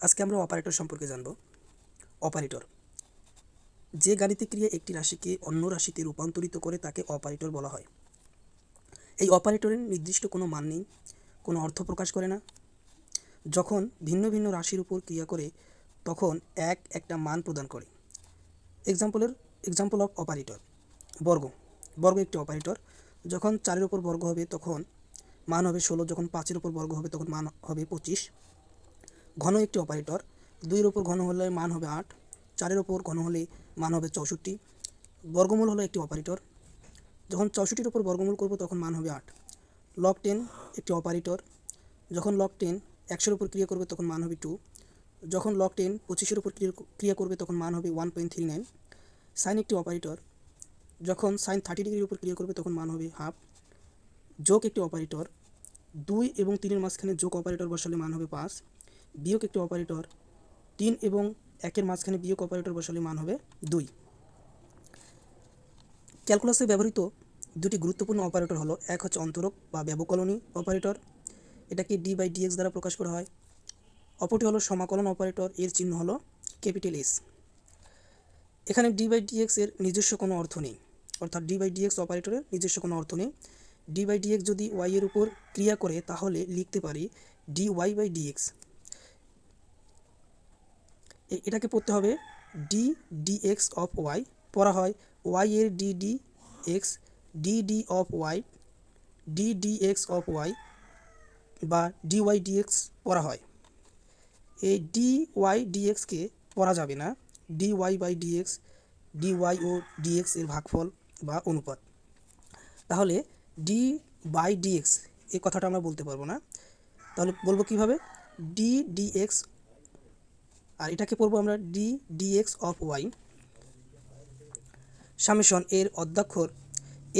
আজকে আমরা অপারেটর সম্পর্কে জানব। অপারেটর যে গাণিতিক ক্রিয়া একটি রাশিকে অন্য রাশিতে রূপান্তরিত করে তাকে অপারেটর বলা হয়। এই অপারেটরের নির্দিষ্ট কোনো মান নেই, কোনো অর্থ প্রকাশ করে না। যখন ভিন্ন ভিন্ন রাশির উপর ক্রিয়া করে তখন একটা মান প্রদান করে। এক্সাম্পল অফ অপারেটর: বর্গ। বর্গ একটি অপারেটর। যখন 4-এর উপর বর্গ হবে তখন মান হবে 16, যখন 5-এর উপর বর্গ হবে তখন মান হবে 25। ঘন একটি অপারেটর। 2-এর উপর ঘন হলে মান হবে 8, 4-এর উপর ঘন হলে মান হবে 64। বর্গমূল হলো একটি অপারেটর। যখন 64-এর উপর বর্গমূল করব তখন মান হবে 8। লগ 10 একটি অপারেটর। যখন লগ 10 100-এর উপর ক্রিয়া করবে তখন মান হবে 2। যখন লগ 10 25-এর উপর ক্রিয়া করবে তখন মান হবে 1.39। সাইন একটি অপারেটর। যখন সাইন 30 ডিগ্রির উপর ক্রিয়া করবে তখন মান হবে হাফ। যোগ একটি অপারেটর। 2 এবং 3-এর মাঝখানে যোগ অপারেটর বসালে মান হবে 5। বিয়োগ একটি অপারেটর। 3 এবং 1-এর মাঝখানে বিয়োগ অপারেটর বসালে মান হবে 2। ক্যালকুলাসে ব্যবহৃত দুটি গুরুত্বপূর্ণ অপারেটর হলো, এক হচ্ছে অন্তরক বা ব্যবকলনী অপারেটর, এটাকে d/dx দ্বারা প্রকাশ করা হয়। অপরটি হলো সমাকলন অপারেটর, এর চিহ্ন হলো ক্যাপিটাল এস। এখানে d/dx এর নিজস্ব কোনো অর্থ নেই, অর্থাৎ d/dx অপারেটরের নিজস্ব কোনো অর্থ নেই। d/dx যদি y এর উপর ক্রিয়া করে তাহলে লিখতে পারি dy/dx। এটাকে পড়তে হবে d/dx অফ y, পড়া হয় y এর d/dx, d/d of y, d/dx of y বা dy/dx পড়া হয়। এই dy/dx কে পড়া যাবে না dy/dx, dy ও dx এর ভাগফল বা অনুপাত। তাহলে d/dx এই কথাটা আমরা বলতে পারবো না। তাহলে বলবো কিভাবে? d/dx, আর এটাকে পড়বো আমরা d/dx অফ y। সামেশন এর অধ্যাক্ষর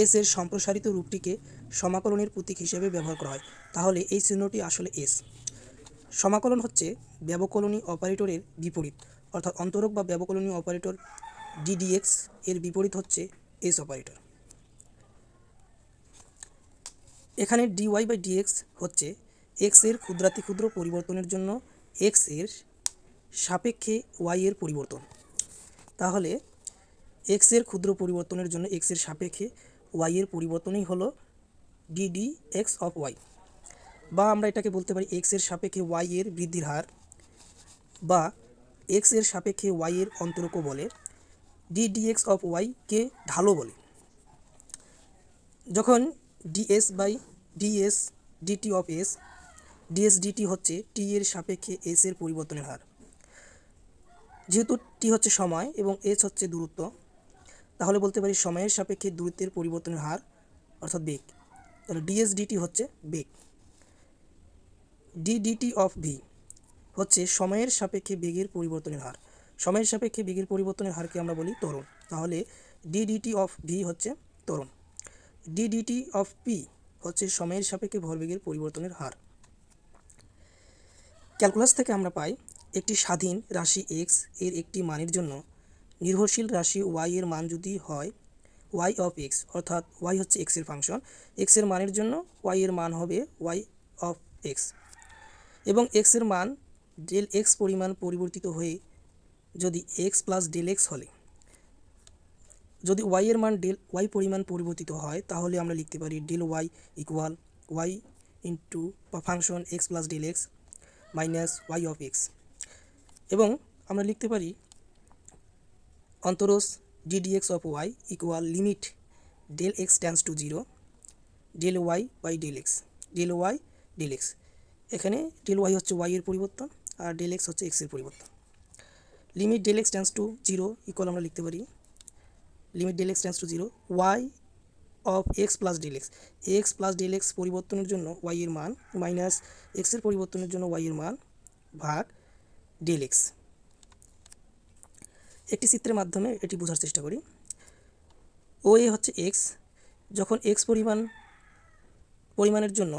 এস এর সম্প্রসারিত রূপটিকে সমাকলনের প্রতীক হিসেবে ব্যবহার করা হয়। তাহলে এই চিহ্নটি আসলে এস। সমাকলন হচ্ছে ব্যবকলনী অপারেটরের বিপরীত, অর্থাৎ অন্তরক বা ব্যবকলনী অপারেটর d/dx এর বিপরীত হচ্ছে এস অপারেটর। এখানে dy/dx হচ্ছে এক্স এর ক্ষুদ্রাতিক্ষুদ্র পরিবর্তনের জন্য এক্স এর সাপেক্ষে ওয়াই এর পরিবর্তন। তাহলে এক্স এর ক্ষুদ্র পরিবর্তনের জন্য এক্স এর সাপেক্ষে ওয়াই এর পরিবর্তনই হলো d/dx অফ ওয়াই। বা আমরা এটাকে বলতে পারি এক্স এর সাপেক্ষে ওয়াই এর বৃদ্ধির হার, বা এক্স এর সাপেক্ষে ওয়াই এর অন্তরকও বলে। d/dx অফ ওয়াই কে ঢালও বলে। যখন ds/ds dt of s, ds dt হচ্ছে t এর সাপেক্ষে s এর পরিবর্তনের হার। যেহেতু t হচ্ছে সময় এবং s হচ্ছে দূরত্ব, তাহলে বলতে পারি সময়ের সাপেক্ষে দূরত্বের পরিবর্তনের হার, অর্থাৎ বেগ। তাহলে ds dt হচ্ছে বেগ। d/dt অফ v হচ্ছে সময়ের সাপেক্ষে বেগের পরিবর্তনের হার। সময়ের সাপেক্ষে বেগের পরিবর্তনের হারকে আমরা বলি ত্বরণ। তাহলে d/dt অফ v হচ্ছে ত্বরণ। d/dt অফ p হচ্ছে সময়ের সাপেক্ষে ভরবেগের পরিবর্তনের হার। ক্যালকুলাস থেকে আমরা পাই একটি স্বাধীন রাশি x এর একটি মানের জন্য নির্ভরশীল রাশি y এর মান যদি হয় y অফ x, অর্থাৎ y হচ্ছে x এর ফাংশন, x এর মানের জন্য y এর মান হবে y অফ x, এবং x এর মান ডেল x পরিমাণ পরিবর্তিত হয়ে যদি x প্লাস ডেল x হলে, যদি y এর মান ডেল y পরিমাণ পরিবর্তিত হয় তাহলে আমরা লিখতে পারি del y equal y into বা function x plus del x minus y of x। এবং আমরা লিখতে পারি অন্তরস d/dx of y equal limit del x tends to 0 del y by del x, del y del x। এখানে del y হচ্ছে y এর পরিবর্তন আর ডেল x হচ্ছে x এর পরিবর্তন। Limit del x tends to 0 equal আমরা লিখতে পারি limit del x tends to 0 y of x plus del x, x plus del x পরিবর্তনের জন্য y এর মান মাইনাস x এর পরিবর্তনের জন্য y এর মান ভাগ ডেল x। একটি চিত্রের মাধ্যমে এটি বোঝার চেষ্টা করি। ও এ হচ্ছে x, যখন x পরিমাণের জন্য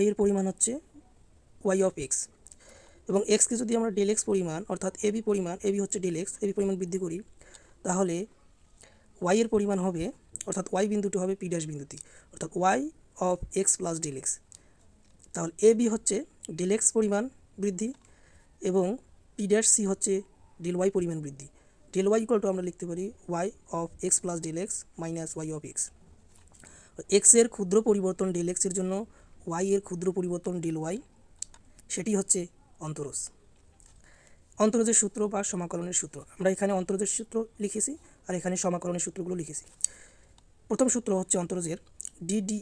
y এর পরিমাণ হচ্ছে y অফ x, এবং x কে যদি আমরা ডেল x পরিমাণ অর্থাৎ এবি পরিমাণ, এবি হচ্ছে ডেল x, এবি পরিমাণ বৃদ্ধি করি তাহলে y এর পরিমাণ হবে, অর্থাৎ y বিন্দুটি হবে p' বিন্দুটি, অর্থাৎ y of x plus del x। তাহলে এবি হচ্ছে ডেল x পরিমাণ বৃদ্ধি এবং পি ড্যাশ সি হচ্ছে ডেল ওয়াই পরিমাণ বৃদ্ধি। ডেল ওয়াই ইকুয়াল টু আমরা লিখতে পারি Y of X plus del X minus Y of X. এক্সের ক্ষুদ্র পরিবর্তন ডেল এক্সের জন্য ওয়াই এর ক্ষুদ্র পরিবর্তন ডেল ওয়াই, সেটি হচ্ছে অন্তরজ। অন্তরজের সূত্র বা সমাকলনের সূত্র, আমরা এখানে অন্তরজের সূত্র লিখেছি আর এখানে সমাকলনের সূত্রগুলো লিখেছি। প্রথম সূত্র হচ্ছে অন্তরজের d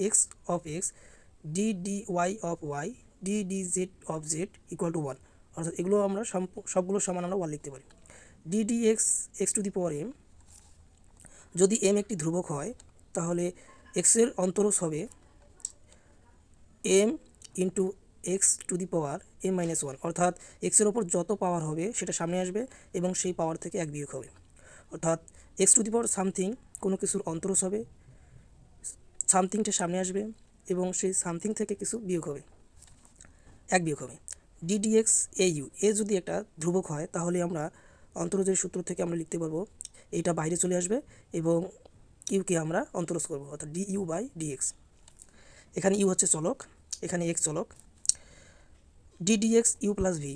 x of x d y of y d z of z equal to one. অর্থাৎ এগুলো আমরা সবগুলো সমান আমরা ওয়ান লিখতে পারি। D x x to the power m, যদি এম একটি ধ্রুবক হয় তাহলে এক্সের অন্তরজ হবে m into x to the power m minus one. অর্থাৎ এক্সের ওপর যত পাওয়ার হবে সেটা সামনে আসবে এবং সেই পাওয়ার থেকে এক বিয়োগ হবে। অর্থাৎ x to the power something কোনো কিছুর অন্তরজ হবে, সামথিংটা সামনে আসবে এবং সেই সামথিং থেকে কিছু বিয়োগ হবে, এক বিয়োগ হবে। ডিডিএক্স এ ইউ, এ যদি একটা ধ্রুবক হয় তাহলে আমরা অন্তরজের সূত্র থেকে আমরা লিখতে পারবো এইটা বাইরে চলে আসবে এবং ইউকে আমরা অন্তরজ করবো, অর্থাৎ ডি ইউ বাই ডিএক্স। এখানে ইউ হচ্ছে চলক, এখানে এক্স চলক। ডিডিএক্স ইউ প্লাস ভি,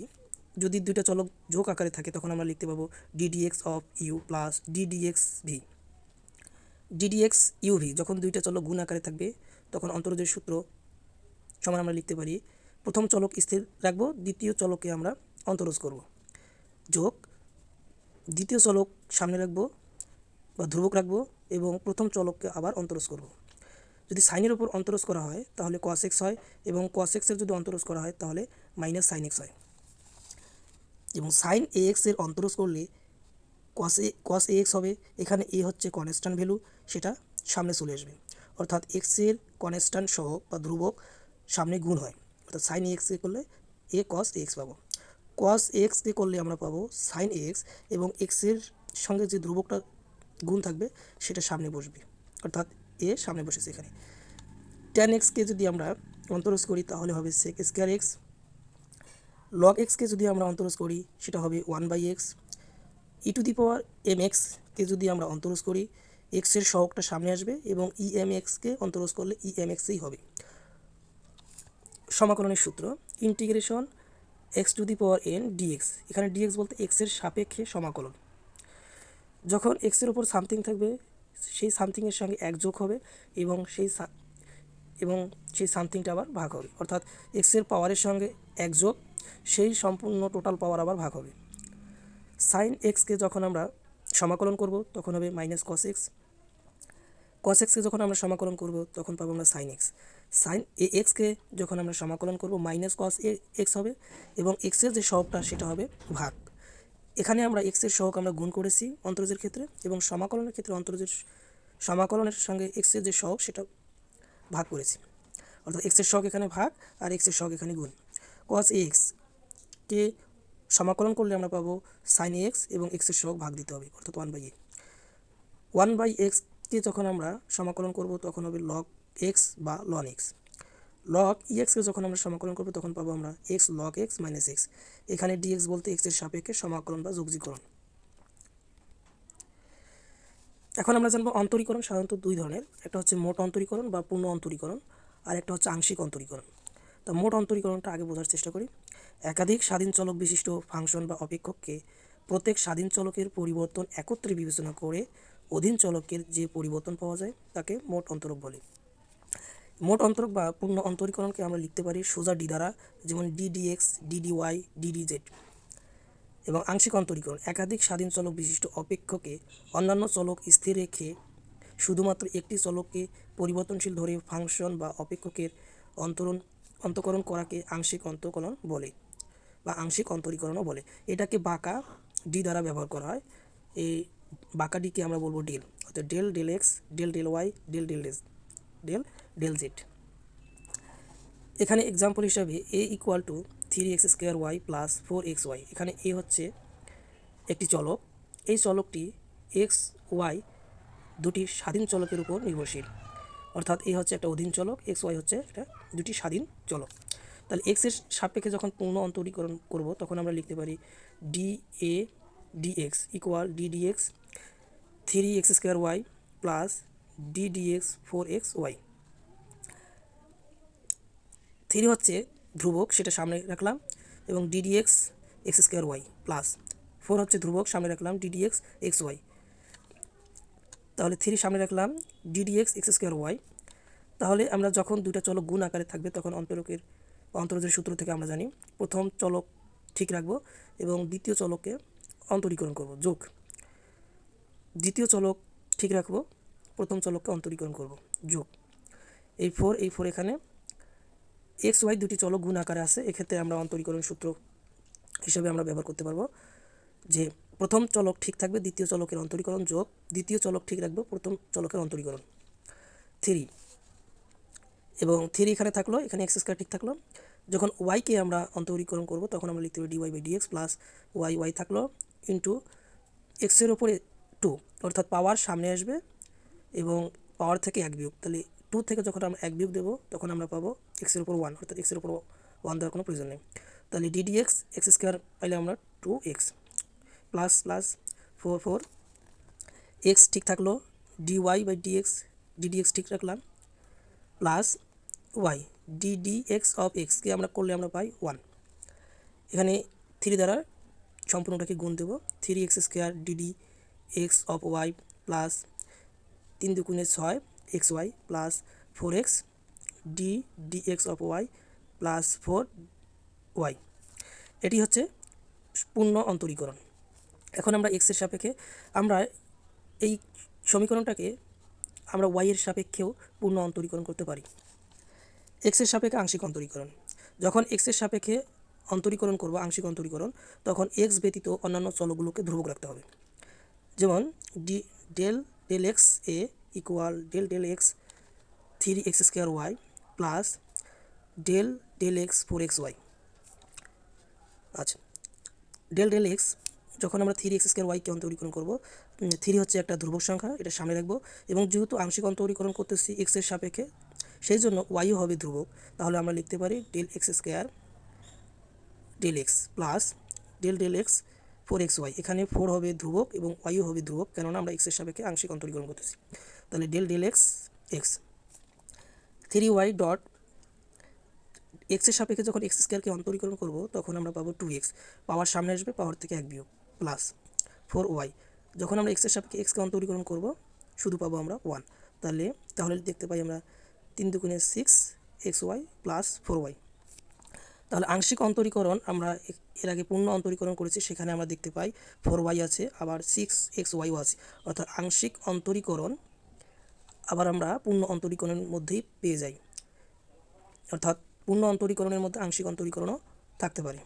যদি দুইটা চলক যোগ আকারে থাকে তখন আমরা লিখতে পাবো DDX of U plus DDX V. DDX U V, যখন দুইটা চলক গুণ আকারে থাকবে তখন অন্তরজের সূত্র সমান আমরা লিখতে পারি প্রথম চলক স্থির রাখবো, দ্বিতীয় চলককে আমরা অন্তরজ করব, যোগ দ্বিতীয় চলক সামনে রাখবো বা ধ্রুবক রাখবো এবং প্রথম চলককে আবার অন্তরজ করব। যদি সাইনের উপর অন্তরজ করা হয় তাহলে কস এক্স হয় এবং কস এক্সের যদি অন্তরজ করা হয় তাহলে মাইনাস সাইন এক্স হয়। এবং সাইন এ এক্সের অন্তরজ করলে কস এ এক্স হবে। এখানে এ হচ্ছে কনস্ট্যান্ট ভ্যালু, সেটা সামনে চলে আসবে। অর্থাৎ এক্সের কনস্ট্যান্ট সহগ বা ধ্রুবক সামনে গুণ হয়, অর্থাৎ সাইন এক্সকে করলে এ কস এক্স পাবো। কস এক্সকে করলে আমরা পাবো সাইন এক্স এবং এক্সের সঙ্গে যে ধ্রুবকটা গুণ থাকবে সেটা সামনে বসবে, অর্থাৎ এ সামনে বসেছে এখানে। ট্যান এক্সকে যদি আমরা অন্তরজ করি তাহলে হবে সেক স্কোয়ার এক্স। লগ এক্সকে যদি আমরা অন্তরজ করি সেটা হবে one by x. E to the power m এক্সকে যদি আমরা অন্তরজ করি এক্সের সহগটা সামনে আসবে এবং ই এম এক্সকে অন্তরজ করলে ই এম এক্সই হবে। সমাকলনের সূত্র integration X to the power N DX, এখানে ডিএক্স বলতে এক্সের সাপেক্ষে সমাকলন। যখন এক্সের উপর সামথিং থাকবে সেই সামথিংয়ের সঙ্গে এক যোগ হবে এবং সেই সামথিংটা আবার ভাগ হবে, অর্থাৎ এক্সের পাওয়ারের সঙ্গে এক যোগ সেই সম্পূর্ণ টোটাল পাওয়ার আবার ভাগ হবে। সাইন এক্সকে যখন আমরা সমাকলন করব তখন হবে মাইনাস কস এক্স। কস এক্সকে যখন আমরা সমাকলন করব তখন পাবো আমরা সাইন এক্স। সাইন এ এক্সকে যখন আমরা সমাকলন করব মাইনাস কস এ এক্স হবে এবং এক্সের যে সহগটা সেটা হবে ভাগ। এখানে আমরা এক্সের সহগ আমরা গুণ করেছি অন্তরজের ক্ষেত্রে এবং সমাকলনের ক্ষেত্রে অন্তরজের সমাকলনের সঙ্গে এক্সের যে সহগ সেটা ভাগ করেছি, অর্থাৎ এক্সের সহগ এখানে ভাগ আর এক্সের সহগ এখানে গুণ। কস এ এক্সকে সমাকলন করলে আমরা পাবো সাইন এক্স এবং এক্সের সহগ ভাগ দিতে হবে, অর্থাৎ one by a. One by এক্সকে যখন আমরা সমাকলন করব তখন হবে লগ এক্স বা লন এক্স। লগ ই এক্সকে যখন আমরা সমাকলন করব তখন পাবো আমরা x log x minus x. এখানে ডিএক্স বলতে এক্সের সাপেক্ষে সমাকলন বা যোগজীকরণ। এখন আমরা জানবো অন্তরীকরণ সাধারণত দুই ধরনের, একটা হচ্ছে মোট অন্তরীকরণ বা পূর্ণ অন্তরীকরণ আর একটা হচ্ছে আংশিক অন্তরীকরণ। তা মোট অন্তরীকরণটা আগে বোঝার চেষ্টা করি। একাধিক স্বাধীন চলক বিশিষ্ট ফাংশন বা অপেক্ষককে প্রত্যেক স্বাধীন চলকের পরিবর্তন একত্রে বিবেচনা করে অধীন চলকের যে পরিবর্তন পাওয়া যায় তাকে মোট অন্তরক বলে। মোট অন্তরক বা পূর্ণ অন্তরীকরণকে আমরা লিখতে পারি সোজা ডি দ্বারা, যেমন ডিডিএক্স ডিডিওয়াই ডিডিজেড। এবং আংশিক অন্তরীকরণ একাধিক স্বাধীন চলক বিশিষ্ট অপেক্ষকে অন্যান্য চলক স্থির রেখে শুধুমাত্র একটি চলককে পরিবর্তনশীল ধরে ফাংশন বা অপেক্ষকের অন্তকরণ করাকে আংশিক অন্তকলন বলে বা আংশিক অন্তরীকরণও বলে। এটাকে বাঁকা ডি দ্বারা ব্যবহার করা হয়। এই বাঁকা ডিকে আমরা বলবো ডেল, অর্থাৎ del del x del del y del del del del z. এখানে এক্সাম্পল হিসাবে a equal to 3x² y plus 4xy। এখানে এ হচ্ছে একটি চলক, এই চলকটি এক্স ওয়াই দুটি স্বাধীন চলকের উপর নির্ভরশীল, অর্থাৎ এ হচ্ছে একটা অধীন চলক, এক্স ওয়াই হচ্ছে একটা দুটি স্বাধীন চলক। তাহলে এক্সের সাপেক্ষে যখন পূর্ণ অন্তরীকরণ করব তখন আমরা লিখতে পারি D A DX equal DDX 3x² y plus DDX 4xy। 3 হচ্ছে ধ্রুবক সেটা সামনে রাখলাম এবং DD X X square Y plus 4 হচ্ছে ধ্রুবক সামনে রাখলাম ডিডি এক্স এক্স ওয়াই, তাহলে 3 সামনে রাখলাম DD X X square Y. তাহলে আমরা যখন দুইটা চলক গুণ আকারে থাকবে তখন অন্তরজের সূত্র থেকে আমরা জানি প্রথম চলক ঠিক রাখবো এবং দ্বিতীয় চলককে অন্তরীকরণ করব, যোগ। দ্বিতীয় চলক ঠিক রাখবো, প্রথম চলককে অন্তরীকরণ করব, যোগ। এই 4 এখানে এক্স ওয়াই দুটি চলক গুণ আকারে আছে, এক্ষেত্রে আমরা অন্তরীকরণ সূত্র হিসাবে আমরা ব্যবহার করতে পারবো যে প্রথম চলক ঠিক থাকবে, দ্বিতীয় চলকের অন্তরীকরণ যোগ দ্বিতীয় চলক ঠিক রাখবো, প্রথম চলকের অন্তরীকরণ 3 এবং 3 এখানে থাকলো, এখানে এক্স স্কোয়ার ঠিক থাকলো। যখন ওয়াইকে আমরা অন্তরীকরণ করব তখন আমরা লিখতে পারি DY by DX plus Y থাকলো ইন্টু এক্সের ওপরে 2, অর্থাৎ পাওয়ার সামনে আসবে এবং পাওয়ার থেকে 1 বিয়োগ, তাহলে 2 থেকে যখন আমরা 1 বিয়োগ দেবো তখন আমরা পাবো এক্সের উপর 1, অর্থাৎ এক্সের উপর 1 দেওয়ার কোনো প্রয়োজন নেই। তাহলে ডিডি এক্স এক্স স্কোয়ার পাইলে আমরা 2x প্লাস প্লাস 4 এক্স ঠিক থাকলো, ডিওয়াই বাই ডিডি এক্স ঠিক রাখলাম plus y d d x of এক্সকে আমরা করলে আমরা পাই 1। এখানে 3 দ্বারা সম্পূর্ণটাকে গুণ দেবো, 3x square DD x of Y plus 3 দুগুণে 6 X Y plus 4x D x of Y plus 4y। এটি হচ্ছে পূর্ণ অন্তরীকরণ। এখন আমরা এক্সের সাপেক্ষে আমরা এই সমীকরণটাকে আমরা ওয়াইয়ের সাপেক্ষেও পূর্ণ অন্তরীকরণ করতে পারি। এক্সের সাপেক্ষে আংশিক অন্তরীকরণ, যখন এক্সের সাপেক্ষে অন্তরীকরণ করব আংশিক অন্তরীকরণ তখন এক্স ব্যতীত অন্যান্য চলকগুলোকে ধ্রুবক রাখতে হবে। যেমন del x a equal del x 3x square Y plus del x 4x y. আচ্ছা, ডেল এক্স যখন আমরা 3x স্কোয়ার ওয়াইকে অন্তরীকরণ করব, 3 হচ্ছে একটা ধ্রুবক সংখ্যা, এটা সামনে রাখবো এবং যেহেতু আংশিক অন্তরীকরণ করতেছি এক্সের সাপেক্ষে সেই জন্য ওয়াইও হবে ধ্রুবক, তাহলে আমরা লিখতে পারি del X square del X plus del x 4x Y. এখানে 4 হবে ধ্রুবক এবং ওয়াইও হবে ধ্রুবক, কেননা আমরা এক্সের সাপেক্ষে আংশিক অন্তরীকরণ করতেছি। তাহলে ডেল এক্স 3y ডট এক্সের সাপেক্ষে যখন এক্স স্কোয়ারকে অন্তরীকরণ করব তখন আমরা পাবো 2x, পাওয়ার সামনে আসবে, পাওয়ার থেকে 1 বিয়োগ প্লাস 4y। যখন আমরা এক্সের সাপেক্ষে এক্সকে অন্তরীকরণ করব শুধু পাবো আমরা 1, তাহলে দেখতে পাই আমরা 3 দুগুণে 6 xy প্লাস 4y। তাহলে আংশিক অন্তরীকরণ আমরা এর আগে পূর্ণ অন্তরীকরণ করেছি, সেখানে আমরা দেখতে পাই 4y আছে, আবার 6xyও আছে, অর্থাৎ আংশিক অন্তরীকরণ আবার আমরা পূর্ণ অন্তরীকরণের মধ্যেই পেয়ে যাই, অর্থাৎ পূর্ণ অন্তরীকরণের মধ্যে আংশিক অন্তরীকরণও থাকতে পারে।